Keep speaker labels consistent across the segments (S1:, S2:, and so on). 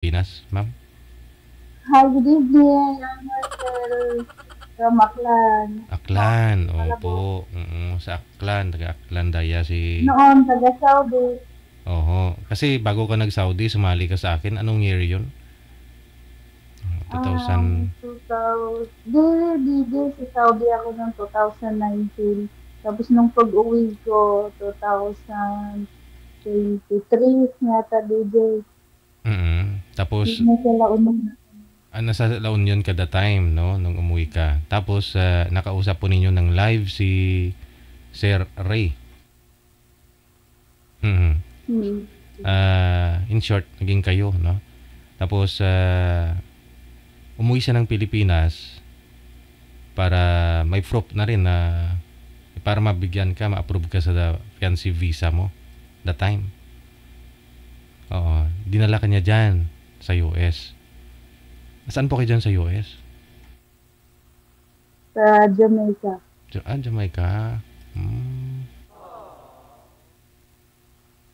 S1: Pinas, ma'am?
S2: Hi, good evening. I'm Marcel from Aklan.
S1: Aklan,
S2: Malabo.
S1: opo. Sa Aklan, taga Aklan daya si...
S2: Noon, taga Saudi.
S1: Oho. Kasi bago ka nag-Saudi, sumali ka sa akin. Anong year yun? 2000...
S2: 2000, di, sa Saudi ako noong 2019. Tapos nung pag-uwi ko, 2023, yata, DJ.
S1: Tapos,
S2: Hindi na sila unang.
S1: nasa La Union ka that time, no? Nung umuwi ka. Tapos, nakausap po ninyo ng live si Sir Ray. Mm.
S2: Hmm.
S1: In short, naging kayo, no? Tapos, umuwi siya ng Pilipinas para may proof na rin na para mabigyan ka, ma-approve ka sa fiancé visa mo that time. Oo, dinala ka niya dyan sa US. Saan po kayo dyan sa US?
S2: Sa Jamaica.
S1: Jamaica. Hmm.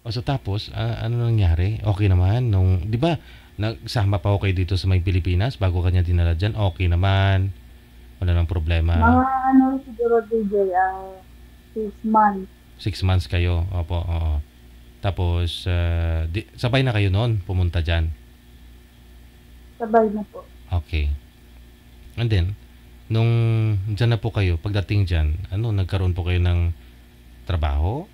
S1: O so tapos, ano nangyari? Okay naman nung, 'di ba? Nagsama pa ako kayo dito sa may Pilipinas bago kanya dinala dyan. Okay naman. Wala nang problema.
S2: Mga ano siguro, DJ, 6 months.
S1: 6 months kayo. Opo, oo. Tapos, sabay na kayo noon pumunta dyan.
S2: Sabay na po.
S1: Okay. And then, nung dyan na po kayo, pagdating dyan, nagkaroon po kayo ng trabaho?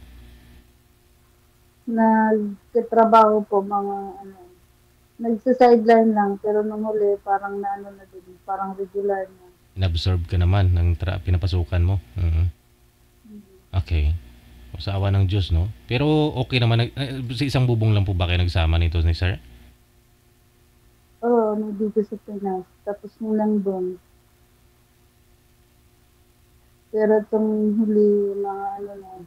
S2: Nagtatrabaho po mga ano, nagsa-sideline lang pero nung huli parang naano na din, parang regular na.
S1: Inabsorb ka naman ng pinapasukan mo? Okay. Sa awa ng Diyos, no? Pero okay naman. Sa isang bubong lang po ba kayo nagsama nito ni Sir?
S2: Oo, nandito sa Pinas. Tapos nung lang doon. Pero itong huli mga ano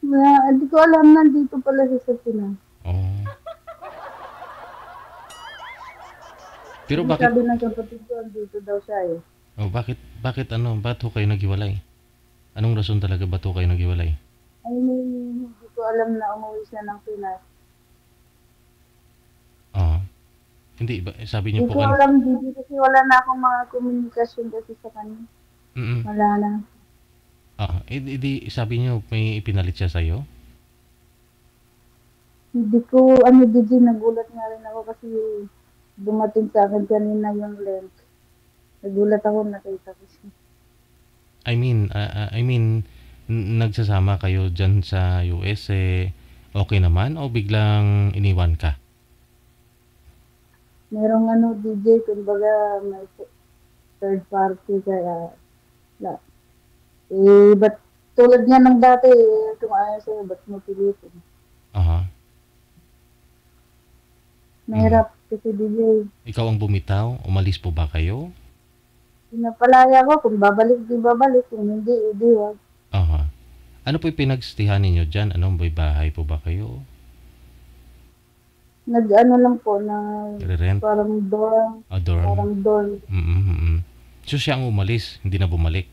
S2: hindi ko alam nandito pala siya sa Pinas.
S1: Oh. Pero
S2: Kasi
S1: bakit,
S2: sabi ng kapatid ko, dito daw siya eh.
S1: bakit ho kayo naghiwalay? Anong rason talaga ba't ho kayo naghiwalay?
S2: I mean, hindi ko alam na umuwi siya ng Pinas.
S1: Oh. Hindi, sabi niyo
S2: Hindi
S1: po
S2: ko alam dito kasi wala na akong mga komunikasyon kasi sa kanya.
S1: Mm.
S2: Wala na.
S1: Sabi niyo may ipinalit siya sa'yo?
S2: Hindi ko, DJ, nagulat nga rin ako kasi dumating sa akin kanina yung link. Nagulat ako, nakita ko siya.
S1: Nagsasama kayo dyan sa US, okay naman o biglang iniwan ka?
S2: Merong DJ, kumbaga may third party kaya, la. Ba't tulad niya ng dati, kung ayaw sa'yo, ba't mo pilitin?
S1: Aha.
S2: Mahirap kasi, DJ.
S1: Ikaw ang bumitaw? Umalis po ba kayo?
S2: Pinapalaya ko, kung babalik, di babalik. Kung hindi, di wag.
S1: Aha. Ano po yung pinagstihan ninyo dyan? May bahay po ba kayo?
S2: Nag-ano lang po, na
S1: Rent?
S2: parang dorm.
S1: Dorm?
S2: Parang dorm.
S1: So siya ang umalis, hindi na bumalik?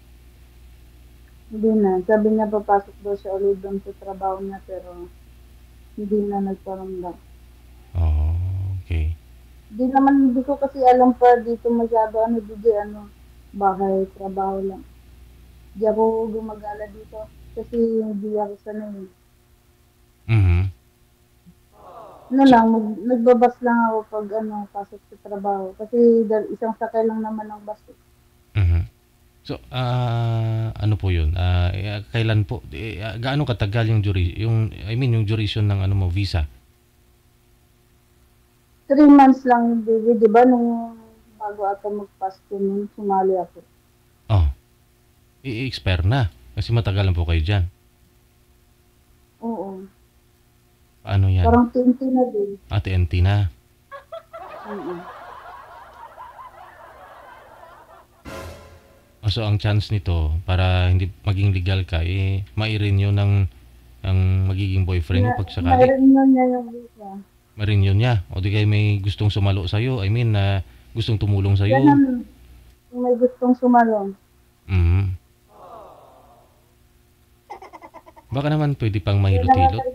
S2: Hindi na. Sabi niya papasok daw siya ulit doon sa trabaho niya pero hindi na nagparamdam.
S1: Oh, okay.
S2: Hindi ko kasi alam pa dito masyado bahay, trabaho lang. Hindi ako gumagala dito kasi hindi ako sanay.
S1: Mm-hmm.
S2: Nagbabas lang ako pag pasok sa trabaho. Kasi isang sakay lang naman ang bus.
S1: Mm-hmm. So, ano po yun? Kailan po? Gaano katagal yung duration ng mo, visa?
S2: 3 months lang, baby. Di ba nung bago ata mag-pasko nun, sumali ako.
S1: Oh, i-expire na. Kasi matagal lang po kayo dyan.
S2: Oo.
S1: Paano yan?
S2: Parang TNT na din.
S1: TNT na. So, ang chance nito, para hindi maging legal ka, ma-renew ng ang magiging boyfriend mo pag sakali.
S2: Ma-renew niya yung visa.
S1: Ma-renew niya. O di kayo may gustong sumalo sa'yo. Gustong tumulong sa'yo.
S2: Yan may gustong sumalong.
S1: Baka naman pwede pang mahilot-hilot.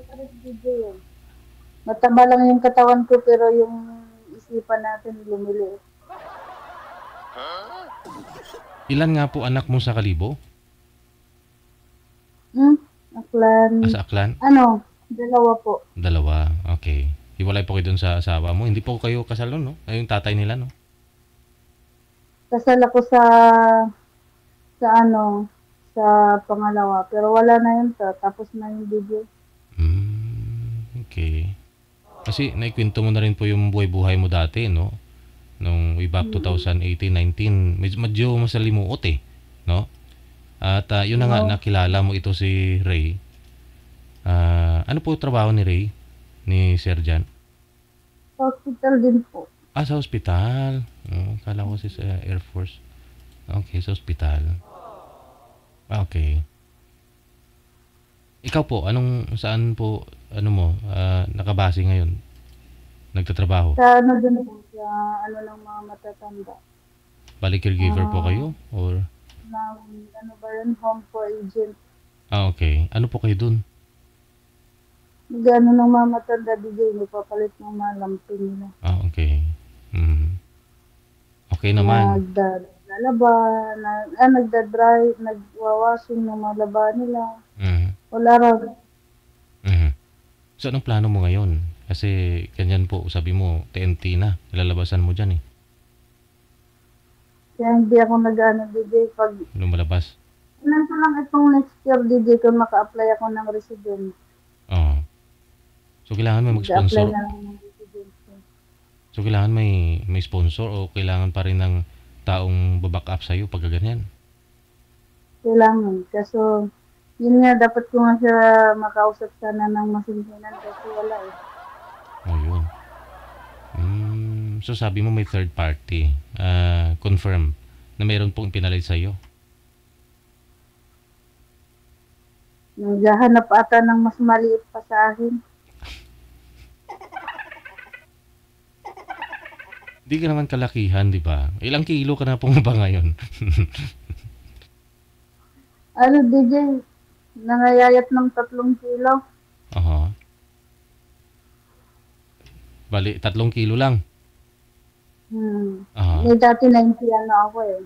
S2: Mataba lang yung katawan ko pero yung isipan natin lumili.
S1: Ilan nga po anak mo sa Kalibo?
S2: Aklan,
S1: Sa Aklan?
S2: dalawa po.
S1: Dalawa. Okay. Hiwalay po kayo dun sa asawa mo. Hindi po kayo kasal nun, no? Ay, yung tatay nila, no?
S2: Kasal ako sa sa pangalawa. Pero wala na yun tapos na yung video.
S1: Okay. Kasi naikwento mo na rin po yung buhay-buhay mo dati, no? Nung way back 2018-19, medyo masalimuot eh, no? At yun na nga, nakilala mo ito si Ray. Ano po trabaho ni Ray? Ni Sir Jan?
S2: Hospital din po.
S1: Sa hospital. Kala ko sa Air Force. Okay, sa hospital. Okay. Ikaw po, saan po, nakabase ngayon? Nagtatrabaho?
S2: Sa din po, sa ng mga matatanda.
S1: Bali caregiver po kayo? Or?
S2: Home for agent.
S1: Okay. Ano po kayo dun?
S2: Ng mga matanda, DJ, papalit ng mga lampin nila.
S1: Okay. Okay naman.
S2: Naglalaba, nagdadry, nagwawashing ng mga laba nila. Wala raw.
S1: So, anong plano mo ngayon? Kasi, ganyan po, sabi mo, TNT na. Ilalabasan mo dyan eh.
S2: Kaya hindi ako DJ, pag
S1: lumalabas.
S2: Nasa lang itong next year, DJ, kung maka-apply ako ng resident.
S1: So, kailangan may mag-sponsor?
S2: Mag-apply na lang ng residency.
S1: So, kailangan may sponsor o kailangan pa rin ng taong baback up sa'yo pag ganyan?
S2: Kailangan. Kaso, yun nga, dapat ko nga siya makausap sana ng masinsinan kasi wala eh.
S1: Yun. So, sabi mo may third party. Confirm na mayroon pong pinalit sa'yo.
S2: Naghahanap ata ng mas maliit pa sa akin.
S1: Hindi ka naman kalakihan, di ba? Ilang kilo ka na pong ba ngayon?
S2: DJ, nangayayat ng 3 kilo.
S1: Bali, 3 kilo lang.
S2: May dati 90 ako eh.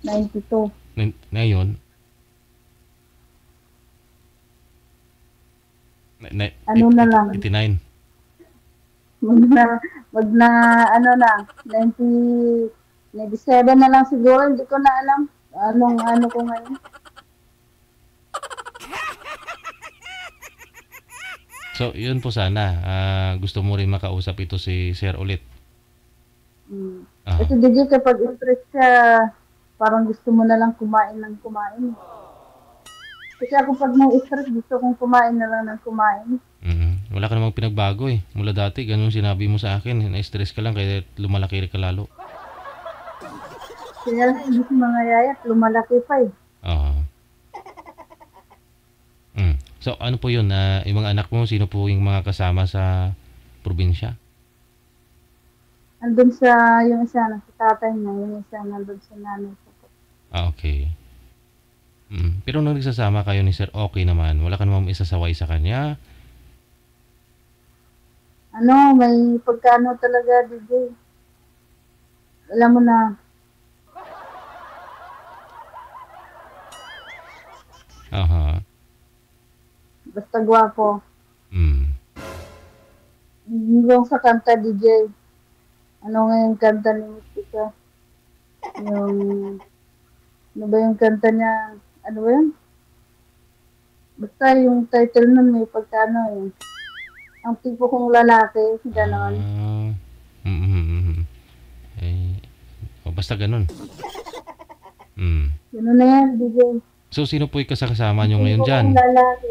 S2: 92.
S1: Ngayon?
S2: Na lang?
S1: 89.
S2: Wag na 90, 97 na lang siguro. Hindi ko na alam. Ano ko ngayon.
S1: So, yun po sana. Gusto mo rin makausap ito si Sir ulit.
S2: Kasi DJ, kapag interest siya, parang gusto mo na lang kumain ng kumain. Kasi ako pag may stress, gusto kong kumain na lang ng kumain.
S1: Wala ka namang pinagbago eh. Mula dati, ganun sinabi mo sa akin. Na-stress ka lang kaya lumalaki ka lalo.
S2: Kaya lang, hindi mga yayat, lumalaki pa eh.
S1: So, ano po yun? Yung mga anak mo, sino po yung mga kasama sa probinsya?
S2: Andun sa, yung isa, sa tatay niya, yung isa, nandun sa nanay ko.
S1: Okay. Pero nung nagsasama kayo ni Sir, okay naman. Wala ka namang isasaway sa kanya?
S2: May pagkano talaga, DJ. Alam mo na. Basta gwapo. Yung sa kanta, DJ. Ano nga yung kanta ni Mystica? Ano ba yung kanta niya? Ano ba yun? Basta yung title nun may pagkano eh. Ang tipo kong lalaki, gano'n.
S1: Basta ganun.
S2: Gano'n na yan, DJ.
S1: So, sino po yung kasama nyo ngayon dyan?
S2: Ang lalaki,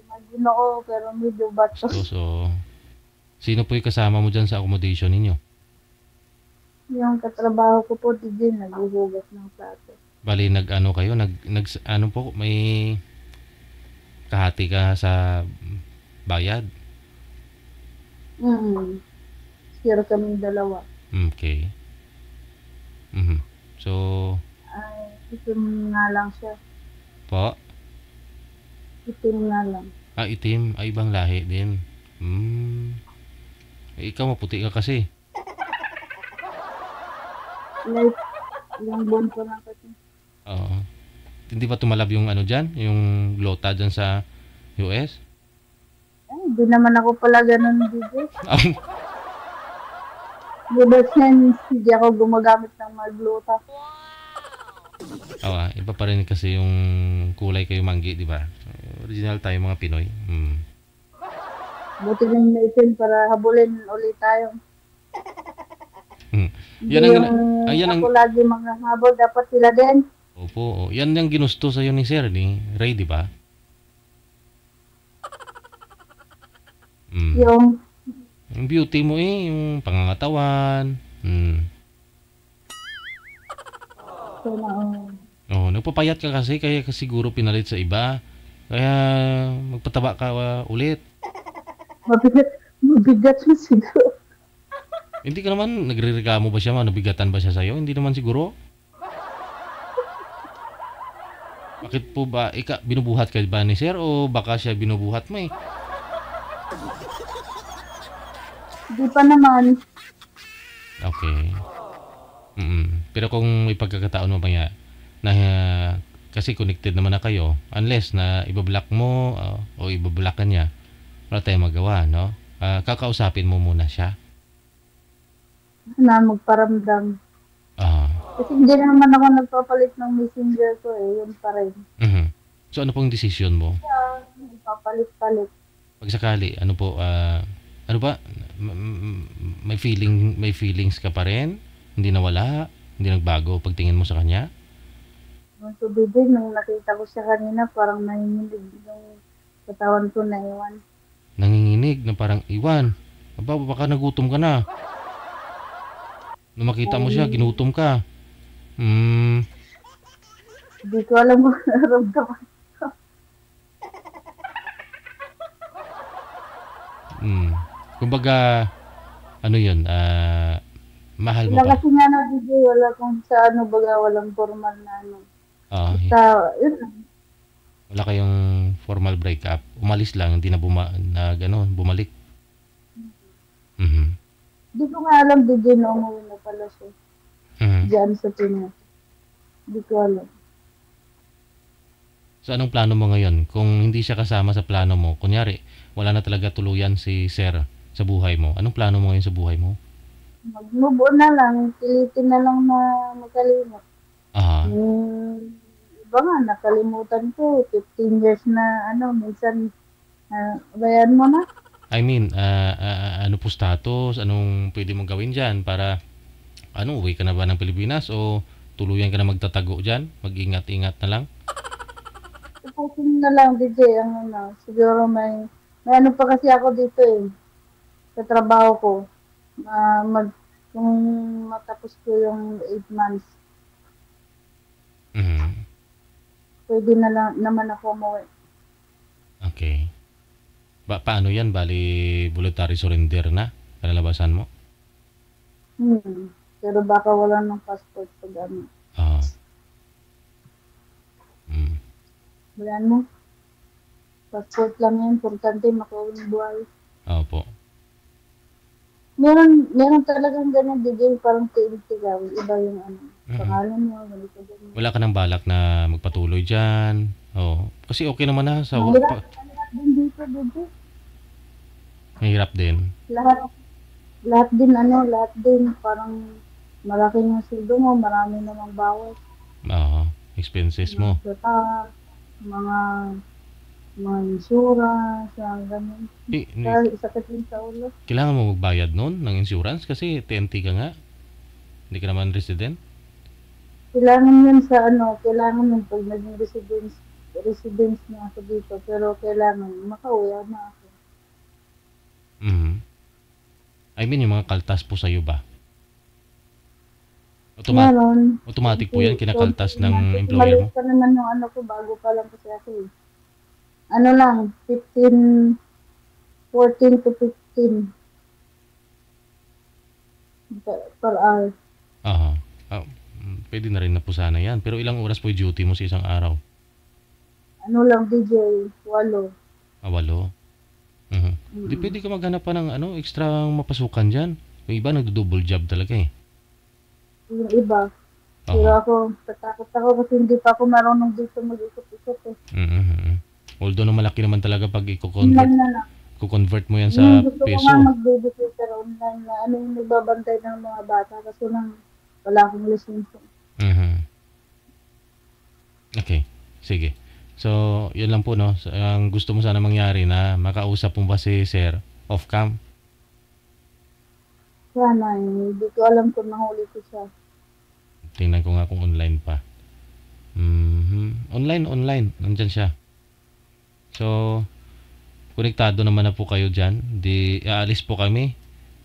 S2: magino ko, pero medyo bato.
S1: So, sino po yung kasama mo dyan sa accommodation ninyo?
S2: Yung katrabaho ko po, DJ, naghuhugas ng plato.
S1: Bali, nag-ano kayo? Ano po, may kahati ka sa bayad?
S2: Share kami dalawa.
S1: Okay. So,
S2: itim nga lang siya.
S1: Po?
S2: Itim nga lang.
S1: Itim. Ibang lahi din. Ikaw maputi ka kasi.
S2: Like, ilang buwan pa lang kasi.
S1: Oo. Hindi ba tumalab yung ano dyan? Yung lota dyan sa US?
S2: Ay, hindi naman ako pala ganun, DJ.
S1: Ay,
S2: Ever since, hindi ako gumagamit ng magluta.
S1: iba pa rin kasi yung kulay kayo manggi, di ba? Original tayo mga Pinoy.
S2: Buti na yung naisin para habulin ulit tayo.
S1: Hmm.
S2: Hindi
S1: Yan ang,
S2: yung
S1: yan ang,
S2: ako lagi mga habol, dapat sila din.
S1: opo, yan ang ginusto sa'yo ni Sir, ni Ray, di ba? Mm.
S2: Yung,
S1: Yung beauty mo yung pangangatawan.
S2: so na,
S1: Oh, nagpapayat ka kaya siguro pinalit sa iba. Kaya magpataba ka ulit.
S2: mabigat mo siguro.
S1: Hindi ka naman nagrereklamo ba siya, nabigatan ba siya sa'yo? Hindi naman siguro. Bakit po ba, binubuhat ka ba ni Sir o baka siya binubuhat mo eh?
S2: Di pa naman.
S1: Okay. Pero kung may pagkakataon mo pa na kasi connected naman na kayo, unless na ibablock mo o ibablock ka niya, wala tayong magawa, no? Kakausapin mo muna siya.
S2: Na magparamdam.
S1: Ah.
S2: Kasi hindi naman ako nagpapalit ng messenger ko eh. Yun pa rin.
S1: So ano pong decision mo?
S2: Nagpapalit-palit.
S1: Pag sakali, ano po, ano ba? May feelings ka pa rin? Hindi nawala? Hindi nagbago pagtingin mo sa kanya?
S2: Yung tubig, nung nakita ko siya kanina, parang nanginginig yung katawan ko na iwan.
S1: Nanginginig na parang iwan. Aba, baka nagutom ka na. Nung makita mo siya, ginutom ka.
S2: Hindi ko alam kung naramdaman.
S1: Kumbaga, ano yun, mahal mo
S2: Wala
S1: pa.
S2: kasi nga na DJ, wala kung sa ano baga, walang formal na ano. Basta, yun lang.
S1: Wala kayong formal breakup. Umalis lang, hindi na bumalik.
S2: Hindi ko nga alam DJ na umuwi na pala siya. Diyan sa Pinas. Hindi ko alam.
S1: So anong plano mo ngayon? Kung hindi siya kasama sa plano mo, kunyari, wala na talaga tuluyan si Sir sa buhay mo. Anong plano mo ngayon sa buhay mo?
S2: Mag-move on na lang. Pilitin na lang na makalimot. Iba nga, nakalimutan ko. 15 years na minsan bayan mo na.
S1: I mean, ano po status? Anong pwede mong gawin dyan para, uwi ka na ba ng Pilipinas o tuluyan ka na magtatago dyan? Mag-ingat-ingat na lang?
S2: Tapusin na lang, DJ. Siguro may ano pa kasi ako dito eh. Sa trabaho ko. Kung matapos ko yung 8 months, pwede na lang naman ako umuwi.
S1: Okay. Paano yan? Bali, voluntary surrender na? Kalalabasan mo?
S2: Pero baka wala ng passport pag ano. Wala mo. Passport lang yan. Importante makawin buhay.
S1: Opo.
S2: Meron talagang ganyan, DJ. Parang tigaw. Iba yung pangalan mo.
S1: Wala ka ng balak na magpatuloy dyan? Kasi okay naman na sa
S2: mahirap din dito, DJ.
S1: Mahirap din.
S2: Lahat din parang malaki ng sweldo mo, marami namang bawas.
S1: Expenses mo.
S2: Mga insurance, ganun. Sakit din sa ulo.
S1: Kailangan mo magbayad nun ng insurance kasi TNT ka nga. Hindi ka naman resident.
S2: Kailangan yun kailangan yun pag naging residence na ako dito. Pero kailangan makauwi na ako.
S1: I mean, yung mga kaltas po sa'yo ba? Automatic po yan, kinakaltas ng employer mo?
S2: Malis pa naman yung ko, bago pa lang kasi ako eh. 14 to 15 per hour.
S1: Pwede na rin na po sana yan. Pero ilang oras po yung duty mo sa isang araw?
S2: DJ, 8.
S1: 8? Di pwede ka maghanap pa ng extra mapasukan dyan. Yung iba nagdo-double job talaga eh.
S2: yung iba. Pero
S1: Oo.
S2: ako, tatakot ako kasi hindi pa ako marunong dito mag-ikot-ikot eh.
S1: Mm. Although no malaki naman talaga pag
S2: Online na lang.
S1: i-convert mo yan sa
S2: Gusto ko nga
S1: peso.
S2: mag-babysitter online na ano yung nagbabantay ng mga bata kasi nang wala akong lisensya.
S1: Mhm. Okay. Sige. So, yun lang po, no? Ang gusto mo sana mangyari na makausap mo ba si Sir off-cam?
S2: Sana eh, hindi ko alam kung nahuli ko siya.
S1: Tingnan ko nga kung online pa. Online. Nandyan siya. So, konektado naman na po kayo dyan. Di, aalis po kami.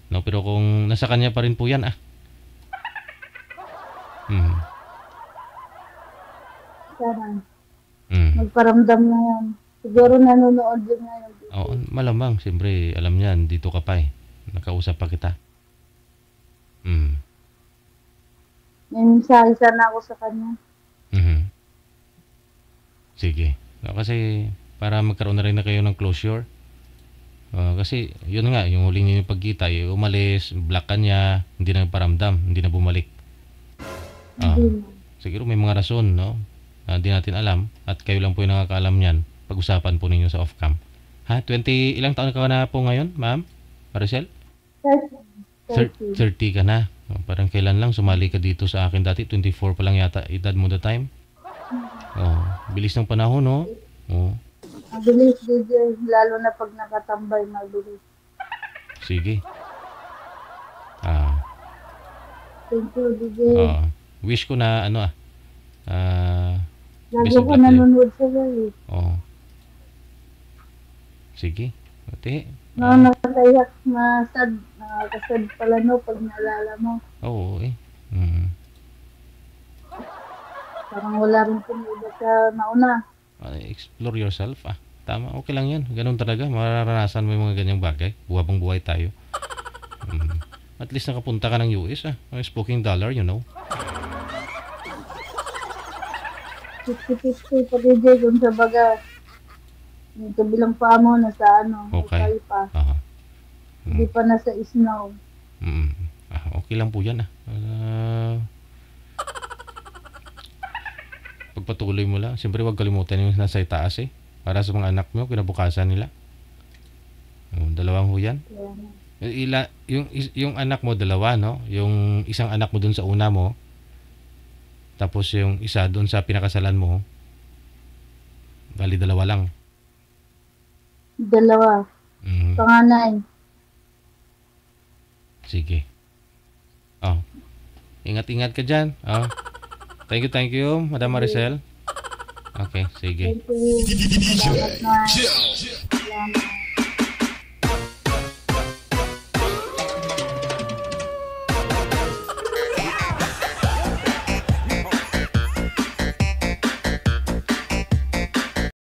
S1: No? Pero kung nasa kanya pa rin po yan, Mhm.
S2: Sana.
S1: Mhm.
S2: Magparamdam na yan. Siguro nanonood din ngayon dito.
S1: Oo, malamang. Siyempre, alam niyan, dito ka pa eh. Nakausap pa kita. Mhm.
S2: Isa na ako sa kanya.
S1: Mhm. Sige. No, kasi para magkaroon na rin na kayo ng closure. Kasi yun nga, yung huling niyo pagkita, umalis, block ka niya, hindi na paramdam, hindi na bumalik. Ah,
S2: Hindi na.
S1: siguro may mga rason, no? Hindi natin alam at kayo lang po yung nakakaalam niyan. Pag-usapan po ninyo sa off-cam. 20 ilang taon ka na po ngayon, ma'am? Maricel?
S2: 30. 30.
S1: 30 ka na. Parang kailan lang sumali ka dito sa akin dati, 24 pa lang yata edad mo the time. Oh, bilis ng panahon, no? Oh,
S2: Mabilis, DJ. Lalo na pag nakatambay, mabilis.
S1: sige. Ah,
S2: Thank you, DJ.
S1: wish ko na ano
S2: Lagi
S1: best of
S2: ko
S1: luck sa'yo.
S2: nanonood sa'yo eh.
S1: Oh, sige. Ate,
S2: Nakakaiyak, masad. Nakakasad pala no pag naalala mo.
S1: oo eh. Mm.
S2: Parang wala rin piniba sa nauna.
S1: Explore yourself Tama, okay lang yan. Ganun talaga. Mararanasan mo yung mga ganyang bagay. Buhabang buhay tayo. Mm. At least nakapunta ka ng US Speaking dollar, you know.
S2: 50-50 pa DJ kung sa baga. Yung kabilang pa mo nasa
S1: Okay.
S2: okay pa.
S1: Aha.
S2: Hindi pa nasa snow.
S1: Mm. Okay lang po yan pagpatuloy mo lang. Siyempre huwag kalimutan yung nasa itaas para sa mga anak mo, kinabukasan nila. Dalawang ho yan. Yung anak mo dalawa, no? Yung isang anak mo dun sa una mo, tapos yung isa dun sa pinakasalan mo, bali dalawa lang.
S2: Dalawa.
S1: Mhm.
S2: Panganay.
S1: Sige. Ingat-ingat ka dyan. Thank you, Madam Maricel. Okay, sige.
S2: Thank you. Salamat na. Salamat.